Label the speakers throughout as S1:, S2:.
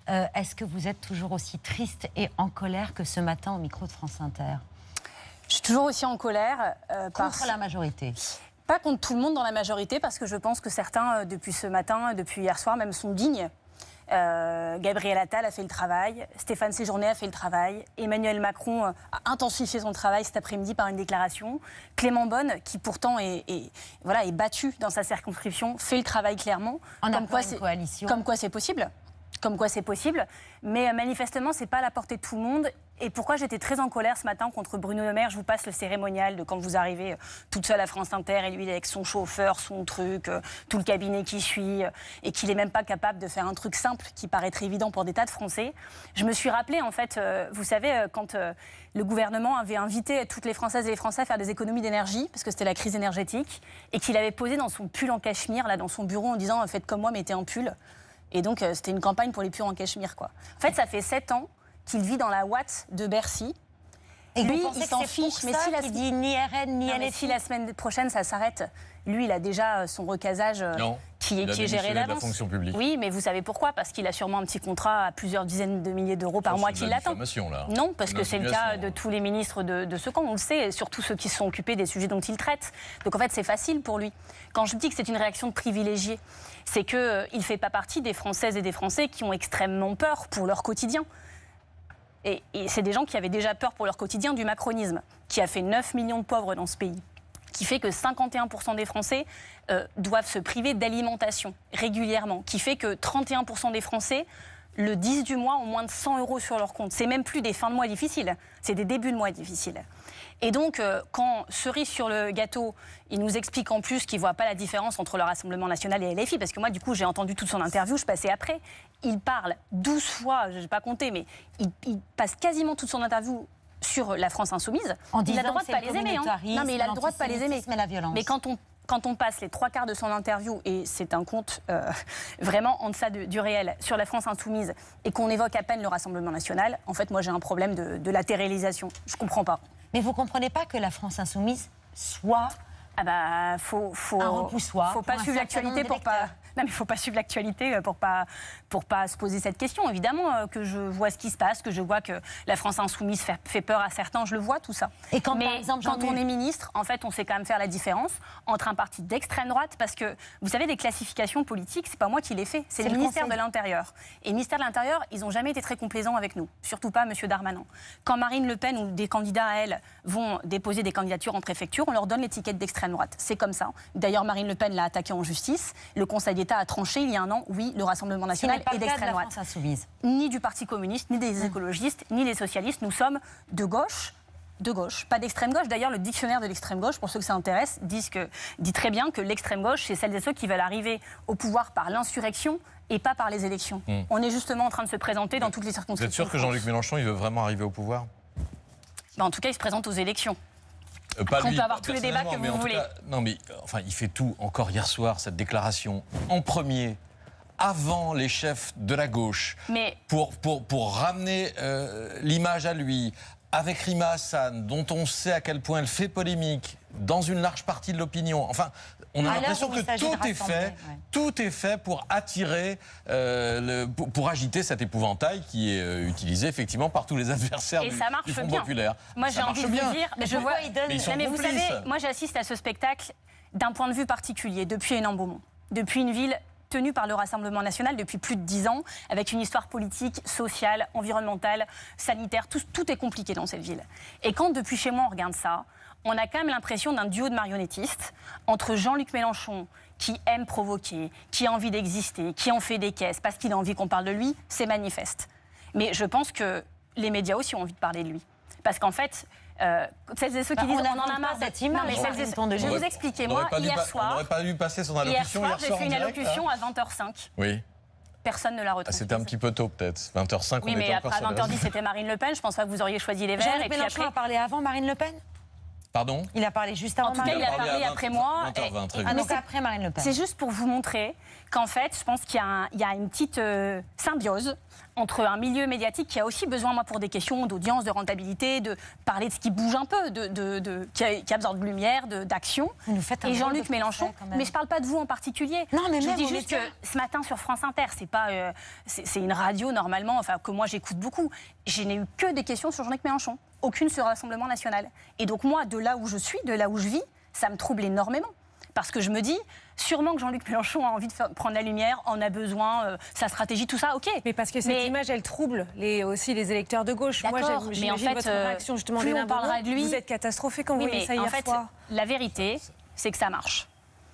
S1: Est-ce que vous êtes toujours aussi triste et en colère que ce matin au micro de France Inter?
S2: Je suis toujours aussi en colère.
S1: Contre la majorité?
S2: Pas contre tout le monde dans la majorité, parce que je pense que certains, depuis ce matin, depuis hier soir même, sont dignes. Gabriel Attal a fait le travail, Stéphane Séjourné a fait le travail, Emmanuel Macron a intensifié son travail cet après-midi par une déclaration, Clément Beaune, qui pourtant est battu dans sa circonscription, fait le travail clairement.
S1: Comme quoi c'est possible.
S2: Comme quoi c'est possible, mais manifestement c'est pas à la portée de tout le monde. Et pourquoi j'étais très en colère ce matin contre Bruno Le Maire? Je vous passe le cérémonial de quand vous arrivez toute seule à France Inter et lui avec son chauffeur, son truc, tout le cabinet qui suit, et qu'il est même pas capable de faire un truc simple qui paraîtrait évident pour des tas de Français. Je me suis rappelé en fait, vous savez, quand le gouvernement avait invité toutes les Françaises et les Français à faire des économies d'énergie, parce que c'était la crise énergétique, et qu'il avait posé dans son pull en cachemire, là dans son bureau, en disant faites comme moi, mettez un pull. Et donc, c'était une campagne pour les pulls en cachemire, quoi. En fait, ça fait 7 ans qu'il vit dans la ouate de Bercy.
S1: Et
S2: lui,
S1: il
S2: s'en fiche.
S1: Mais si dit ni RN, ni LFI.
S2: Si la semaine prochaine, ça s'arrête, lui, il a déjà son recasage qui est géré d'avance. Oui, mais vous savez pourquoi? Parce qu'il a sûrement un petit contrat à plusieurs dizaines de milliers d'euros par mois qui l'attend. Non, parce que c'est le cas de tous les ministres de ce camp, on le sait, et surtout ceux qui se sont occupés des sujets dont il traite. Donc en fait, c'est facile pour lui. Quand je dis que c'est une réaction de privilégié, c'est qu'il ne fait pas partie des Françaises et des Français qui ont extrêmement peur pour leur quotidien. Et c'est des gens qui avaient déjà peur pour leur quotidien du macronisme, qui a fait 9 millions de pauvres dans ce pays, qui fait que 51% des Français doivent se priver d'alimentation régulièrement, qui fait que 31% des Français, le 10 du mois, ont moins de 100 € sur leur compte. C'est même plus des fins de mois difficiles, c'est des débuts de mois difficiles. Et donc, quand, cerise sur le gâteau, il nous explique en plus qu'il ne voit pas la différence entre le Rassemblement national et LFI, parce que moi, du coup, j'ai entendu toute son interview, je passais après. Il parle 12 fois, je n'ai pas compté, mais il passe quasiment toute son interview sur la France insoumise.
S1: Il
S2: a le droit de ne pas les aimer. Non, mais il a le droit de ne pas les aimer. Mais quand on passe les 3/4 de son interview, et c'est un compte vraiment en deçà du réel, sur la France insoumise, et qu'on évoque à peine le Rassemblement national, en fait, moi, j'ai un problème de latéralisation. Je ne comprends pas.
S1: Mais vous ne comprenez pas que la France insoumise soit
S2: un repoussoir. Faut pas suivre l'actualité pour pas. Non, mais il ne faut pas suivre l'actualité pour pas se poser cette question. Évidemment que je vois ce qui se passe, que je vois que la France insoumise fait peur à certains, je le vois tout ça.
S1: Et quand,
S2: mais
S1: par exemple,
S2: quand on est ministre, en fait, on sait quand même faire la différence entre un parti d'extrême droite, parce que vous savez, les classifications politiques, c'est pas moi qui les fais, c'est le ministère de l'Intérieur. Et le ministère de l'Intérieur, ils n'ont jamais été très complaisants avec nous, surtout pas M. Darmanin. Quand Marine Le Pen ou des candidats à elle vont déposer des candidatures en préfecture, on leur donne l'étiquette d'extrême droite. C'est comme ça. D'ailleurs, Marine Le Pen l'a attaqué en justice. Le Conseil d'État a tranché il y a un an, oui, le Rassemblement national est d'extrême droite. Ni du Parti communiste, ni des écologistes, ni des socialistes. Nous sommes de gauche, pas d'extrême gauche. D'ailleurs, le dictionnaire de l'extrême gauche, pour ceux que ça intéresse, dit très bien que l'extrême gauche, c'est celles et ceux qui veulent arriver au pouvoir par l'insurrection et pas par les élections. On est justement en train de se présenter dans toutes les circonscriptions.
S3: Vous êtes sûr que Jean-Luc Mélenchon, il veut vraiment arriver au pouvoir?
S2: En tout cas, il se présente aux élections.
S3: Après,
S2: on peut avoir tous les débats que vous voulez.
S3: Non, mais enfin, il fait tout, encore hier soir, cette déclaration, en premier, avant les chefs de la gauche, pour ramener l'image à lui, avec Rima Hassan, dont on sait à quel point elle fait polémique, dans une large partie de l'opinion. Enfin, on a l'impression que tout est fait pour attirer, pour agiter cet épouvantail qui est utilisé effectivement par tous les adversaires du Front populaire.
S2: Moi, j'ai envie de vous dire, vous savez, moi, j'assiste à ce spectacle d'un point de vue particulier, depuis Hénin-Beaumont, depuis une ville tenue par le Rassemblement national depuis plus de 10 ans, avec une histoire politique, sociale, environnementale, sanitaire, tout est compliqué dans cette ville. Et quand, depuis chez moi, on regarde ça, on a quand même l'impression d'un duo de marionnettistes entre Jean-Luc Mélenchon, qui aime provoquer, qui a envie d'exister, qui en fait des caisses, parce qu'il a envie qu'on parle de lui, c'est manifeste. Mais je pense que les médias aussi ont envie de parler de lui. Parce qu'en fait, celles et ceux qui disent on en a marre
S1: cette image.
S2: Je vais vous expliquer, moi, hier soir...
S3: On n'aurait pas dû passer son allocution hier soir,
S2: j'ai fait une allocution à 20h05.
S3: Oui.
S2: Personne ne l'a retrouvé.
S3: C'était un petit peu tôt, peut-être. 20h05,
S2: oui, mais après 20h10, c'était Marine Le Pen. Je ne pense pas que vous auriez choisi les Verts.
S1: Jean-Luc Mélenchon a parlé avant Marine Le Pen?
S3: Pardon?
S1: Il a parlé juste avant Marine Le Pen.
S2: En tout cas, il a parlé après moi.
S1: Donc après Marine Le Pen.
S2: C'est juste pour vous montrer qu'en fait, je pense qu'il y a une petite symbiose entre un milieu médiatique qui a aussi besoin, moi, pour des questions d'audience, de rentabilité, de parler de ce qui bouge un peu, qui a besoin de lumière, d'action. Et Jean-Luc Mélenchon, mais je ne parle pas de vous en particulier.
S1: Non, mais
S2: je dis juste que ce matin sur France Inter, c'est une radio normalement, enfin, que moi j'écoute beaucoup. Je n'ai eu que des questions sur Jean-Luc Mélenchon, aucune sur le Rassemblement national. Et donc moi, de là où je suis, de là où je vis, ça me trouble énormément. Parce que je me dis, sûrement que Jean-Luc Mélenchon a envie de prendre la lumière, en a besoin, sa stratégie, tout ça, ok.
S4: Mais parce que cette image, elle trouble aussi les électeurs de gauche.
S2: Moi, mais en fait,
S4: votre réaction, justement,
S2: plus on parlera de lui...
S4: Vous êtes catastrophé quand vous voyez ça hier soir.
S2: La vérité, c'est que ça marche.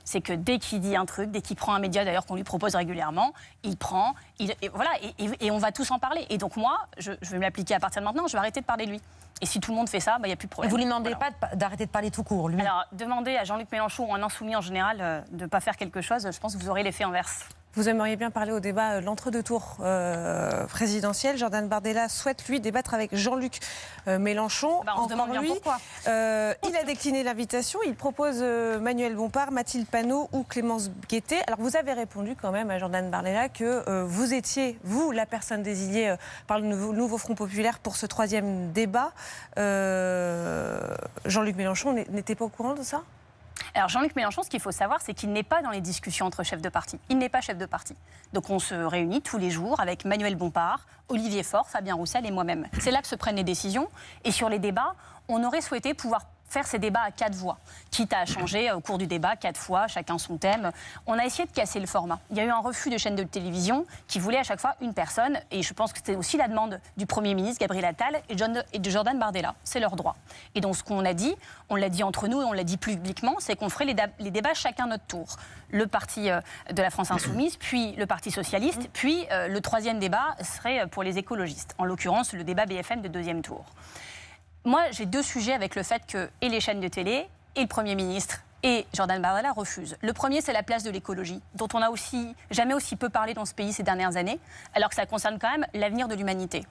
S2: C'est que dès qu'il dit un truc, dès qu'il prend un média d'ailleurs qu'on lui propose régulièrement, il prend, et on va tous en parler. Et donc moi, je vais me l'appliquer à partir de maintenant, je vais arrêter de parler de lui. Et si tout le monde fait ça, il n'y a plus de problème.
S1: Vous ne lui demandez pas d'arrêter de parler tout court, lui?
S2: Alors, demandez à Jean-Luc Mélenchon ou un insoumis en général de ne pas faire quelque chose, je pense que vous aurez l'effet inverse.
S4: Vous aimeriez bien parler au débat l'entre-deux tours présidentiel. Jordan Bardella souhaite, lui, débattre avec Jean-Luc Mélenchon.
S2: On se demande bien pourquoi.
S4: Il a décliné l'invitation. Il propose Manuel Bompard, Mathilde Panot ou Clémence Guettet. Alors, vous avez répondu quand même à Jordan Bardella que vous étiez, vous, la personne désignée par le nouveau Front Populaire pour ce troisième débat. Jean-Luc Mélenchon n'était pas au courant de ça ?
S2: Alors Jean-Luc Mélenchon, ce qu'il faut savoir, c'est qu'il n'est pas dans les discussions entre chefs de parti. Il n'est pas chef de parti. Donc on se réunit tous les jours avec Manuel Bompard, Olivier Faure, Fabien Roussel et moi-même. C'est là que se prennent les décisions. Et sur les débats, on aurait souhaité pouvoir faire ces débats à 4 voix, quitte à changer au cours du débat 4 fois, chacun son thème. On a essayé de casser le format. Il y a eu un refus de chaînes de télévision qui voulaient à chaque fois une personne, et je pense que c'était aussi la demande du Premier ministre Gabriel Attal et de Jordan Bardella. C'est leur droit. Et donc ce qu'on a dit, on l'a dit entre nous et on l'a dit publiquement, c'est qu'on ferait les débats chacun notre tour. Le parti de la France Insoumise, puis le Parti Socialiste, puis le troisième débat serait pour les écologistes, en l'occurrence le débat BFM de deuxième tour. Moi, j'ai 2 sujets avec le fait que et les chaînes de télé, et le Premier ministre, et Jordan Bardella refusent. Le premier, c'est la place de l'écologie, dont on n'a jamais aussi peu parlé dans ce pays ces dernières années, alors que ça concerne quand même l'avenir de l'humanité.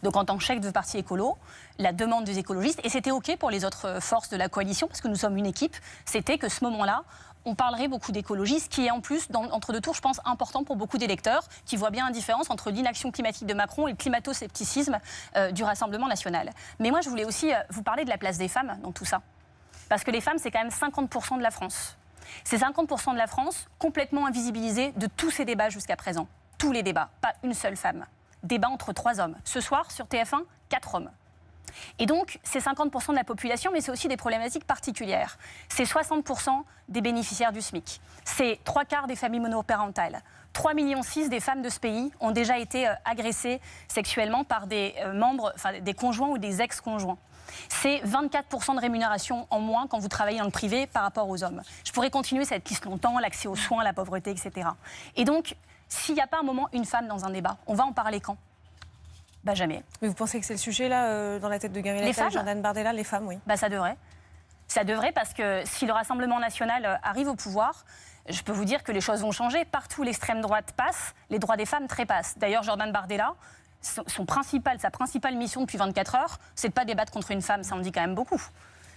S2: Donc en tant que chef de parti écolo, la demande des écologistes, et c'était OK pour les autres forces de la coalition, parce que nous sommes une équipe, c'était que ce moment-là, on parlerait beaucoup d'écologie, ce qui est en plus, entre deux tours, je pense, important pour beaucoup d'électeurs qui voient bien la différence entre l'inaction climatique de Macron et le climato-scepticisme du Rassemblement national. Mais moi, je voulais aussi vous parler de la place des femmes dans tout ça. Parce que les femmes, c'est quand même 50% de la France. C'est 50% de la France complètement invisibilisée de tous ces débats jusqu'à présent. Tous les débats, pas une seule femme. Débat entre 3 hommes. Ce soir, sur TF1, 4 hommes. Et donc, c'est 50% de la population, mais c'est aussi des problématiques particulières. C'est 60% des bénéficiaires du SMIC. C'est 3/4 des familles monoparentales. 3,6 millions des femmes de ce pays ont déjà été agressées sexuellement par des des conjoints ou des ex-conjoints. C'est 24% de rémunération en moins quand vous travaillez dans le privé par rapport aux hommes. Je pourrais continuer cette liste longtemps, l'accès aux soins, la pauvreté, etc. Et donc, s'il n'y a pas un moment une femme dans un débat, on va en parler quand ? Bah jamais.
S4: Mais vous pensez que c'est le sujet là dans la tête de Gabriel Attal, Jordan Bardella, les femmes, oui.
S2: Bah ça devrait. Ça devrait parce que si le Rassemblement national arrive au pouvoir, je peux vous dire que les choses vont changer. Partout où l'extrême droite passe, les droits des femmes trépassent. D'ailleurs, Jordan Bardella, sa principale mission depuis 24 heures, c'est de ne pas débattre contre une femme. Ça en dit quand même beaucoup.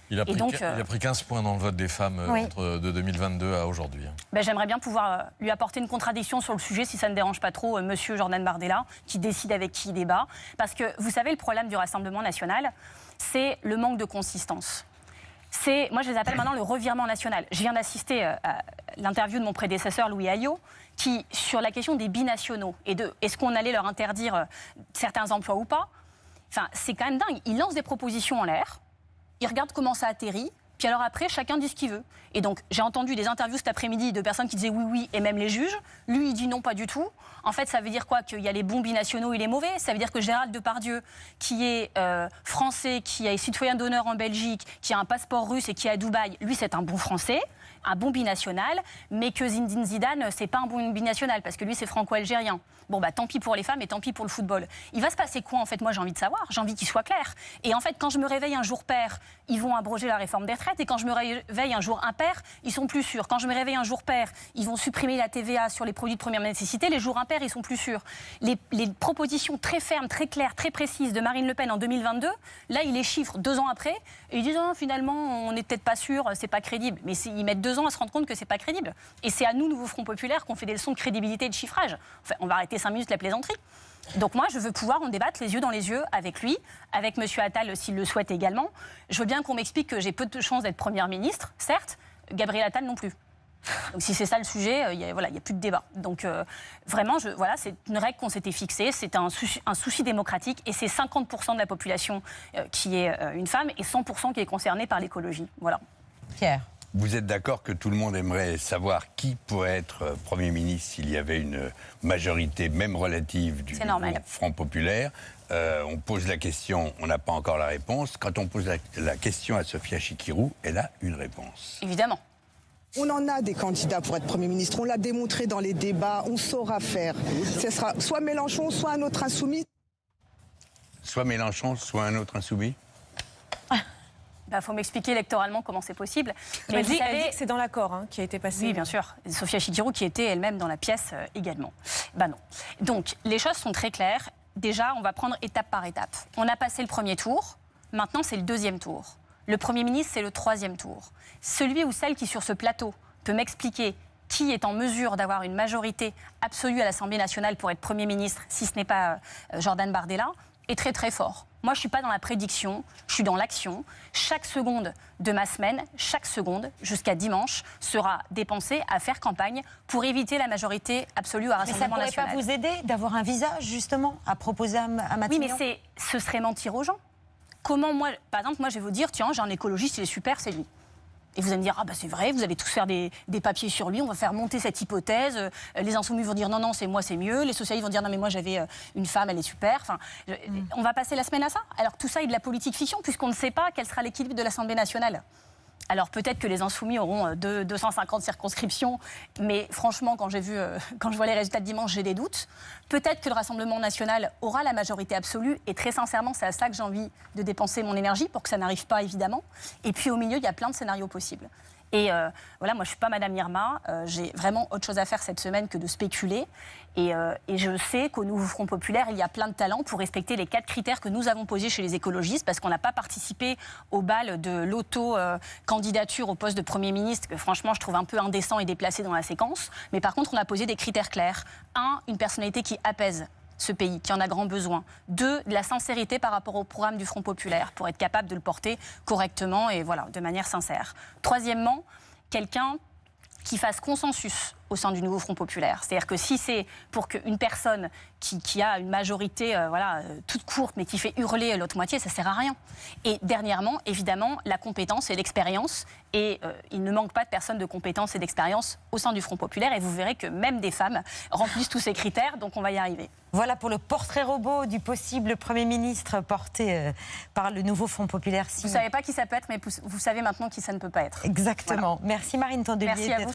S3: Il a pris 15 points dans le vote des femmes de 2022 à aujourd'hui.
S2: Ben, j'aimerais bien pouvoir lui apporter une contradiction sur le sujet, si ça ne dérange pas trop monsieur Jordan Bardella, qui décide avec qui il débat. Parce que, vous savez, le problème du Rassemblement national, c'est le manque de consistance. Moi, je les appelle maintenant le revirement national. Je viens d'assister à l'interview de mon prédécesseur, Louis Alliot, qui, sur la question des binationaux et de est-ce qu'on allait leur interdire certains emplois ou pas, c'est quand même dingue. Il lance des propositions en l'air, il regarde comment ça atterrit, puis alors après, chacun dit ce qu'il veut. Et donc, j'ai entendu des interviews cet après-midi de personnes qui disaient oui, oui, et même les juges. Lui, il dit non, pas du tout. En fait, ça veut dire quoi? Qu'il y a les bons binationaux et les mauvais. Ça veut dire que Gérald Depardieu, qui est français, qui est citoyen d'honneur en Belgique, qui a un passeport russe et qui est à Dubaï, lui, c'est un bon français, un bon binational, mais que Zinedine Zidane, c'est pas un bon binational, parce que lui, c'est franco-algérien. Bon, bah, tant pis pour les femmes et tant pis pour le football. Il va se passer quoi, en fait? Moi, j'ai envie de savoir. J'ai envie qu'il soit clair. Et en fait, quand je me réveille un jour pair, ils vont abroger la réforme des retraites. Et quand je me réveille un jour impair, ils sont plus sûrs. Quand je me réveille un jour pair, ils vont supprimer la TVA sur les produits de première nécessité. Les jours impairs, ils sont plus sûrs. Les propositions très fermes, très claires, très précises de Marine Le Pen en 2022, là, ils les chiffrent 2 ans après. Et ils disent, oh, finalement, on n'est peut-être pas sûr, c'est pas crédible. Mais ils mettent 2 ans à se rendre compte que c'est pas crédible. Et c'est à nous, Nouveau Front Populaire, qu'on fait des leçons de crédibilité et de chiffrage. Enfin, on va arrêter 5 minutes la plaisanterie. Donc moi, je veux pouvoir en débattre les yeux dans les yeux avec lui, avec M. Attal s'il le souhaite également. Je veux bien qu'on m'explique que j'ai peu de chances d'être Première ministre, certes, Gabriel Attal non plus. Donc si c'est ça le sujet, il n'y a plus de débat. Donc vraiment, c'est une règle qu'on s'était fixée, c'est un souci démocratique et c'est 50% de la population qui est une femme et 100% qui est concernée par l'écologie. Voilà.
S1: Pierre.
S5: Vous êtes d'accord que tout le monde aimerait savoir qui pourrait être Premier ministre s'il y avait une majorité, même relative, du Front populaire. On pose la question, on n'a pas encore la réponse. Quand on pose la question à Sophia Chikirou, elle a une réponse.
S2: Évidemment.
S6: On en a des candidats pour être Premier ministre. On l'a démontré dans les débats. On saura faire. Ce sera soit Mélenchon, soit un autre insoumis.
S5: Soit Mélenchon, soit un autre insoumis.
S2: Il faut m'expliquer électoralement comment c'est possible.
S4: Mais elle dit que c'est dans l'accord qui a été passé.
S2: Oui, bien sûr. Sophia Chikirou qui était elle-même dans la pièce également. Non. Donc, les choses sont très claires. Déjà, on va prendre étape par étape. On a passé le premier tour. Maintenant, c'est le deuxième tour. Le Premier ministre, c'est le troisième tour. Celui ou celle qui, sur ce plateau, peut m'expliquer qui est en mesure d'avoir une majorité absolue à l'Assemblée nationale pour être Premier ministre, si ce n'est pas Jordan Bardella, est très très fort. Moi, je ne suis pas dans la prédiction, je suis dans l'action. Chaque seconde de ma semaine, chaque seconde, jusqu'à dimanche, sera dépensée à faire campagne pour éviter la majorité absolue à Rassemblement national.
S1: Mais ça ne pourrait pas vous aider d'avoir un visage, justement, à proposer à Matignon?
S2: Oui, mais ce serait mentir aux gens. Comment moi, par exemple, je vais vous dire, tiens, j'ai un écologiste, il est super, c'est lui. Et vous allez me dire, ah c'est vrai, vous allez tous faire des papiers sur lui, on va faire monter cette hypothèse. Les insoumis vont dire, non, c'est moi, c'est mieux. Les socialistes vont dire, non, mais moi, j'avais une femme, elle est super. Enfin, on va passer la semaine à ça. Alors que tout ça est de la politique fiction, puisqu'on ne sait pas quel sera l'équilibre de l'Assemblée nationale. Alors peut-être que les insoumis auront 250 circonscriptions, mais franchement, quand je vois les résultats de dimanche, j'ai des doutes. Peut-être que le Rassemblement national aura la majorité absolue, et très sincèrement, c'est à ça que j'ai envie de dépenser mon énergie, pour que ça n'arrive pas, évidemment. Et puis au milieu, il y a plein de scénarios possibles. Et moi, je ne suis pas Madame Irma, j'ai vraiment autre chose à faire cette semaine que de spéculer. Et je sais qu'au Nouveau Front populaire, il y a plein de talents pour respecter les 4 critères que nous avons posés chez les écologistes, parce qu'on n'a pas participé au bal de l'auto-candidature au poste de Premier ministre, que franchement, je trouve un peu indécent et déplacé dans la séquence. Mais par contre, on a posé des critères clairs. 1, une personnalité qui apaise ce pays, qui en a grand besoin. 2, de la sincérité par rapport au programme du Front populaire, pour être capable de le porter correctement et de manière sincère. 3e, quelqu'un qui fasse consensus au sein du nouveau Front populaire. C'est-à-dire que si c'est pour qu'une personne qui a une majorité toute courte, mais qui fait hurler l'autre moitié, ça ne sert à rien. Et dernièrement, évidemment, la compétence et l'expérience. Et il ne manque pas de personnes de compétence et d'expérience au sein du Front populaire. Et vous verrez que même des femmes remplissent tous ces critères, donc on va y arriver.
S1: Voilà pour le portrait robot du possible Premier ministre porté par le nouveau Front populaire.
S2: Vous ne savez pas qui ça peut être, mais vous savez maintenant qui ça ne peut pas être.
S1: Exactement. Voilà. Merci Marine Tondelier.
S2: Merci à vous.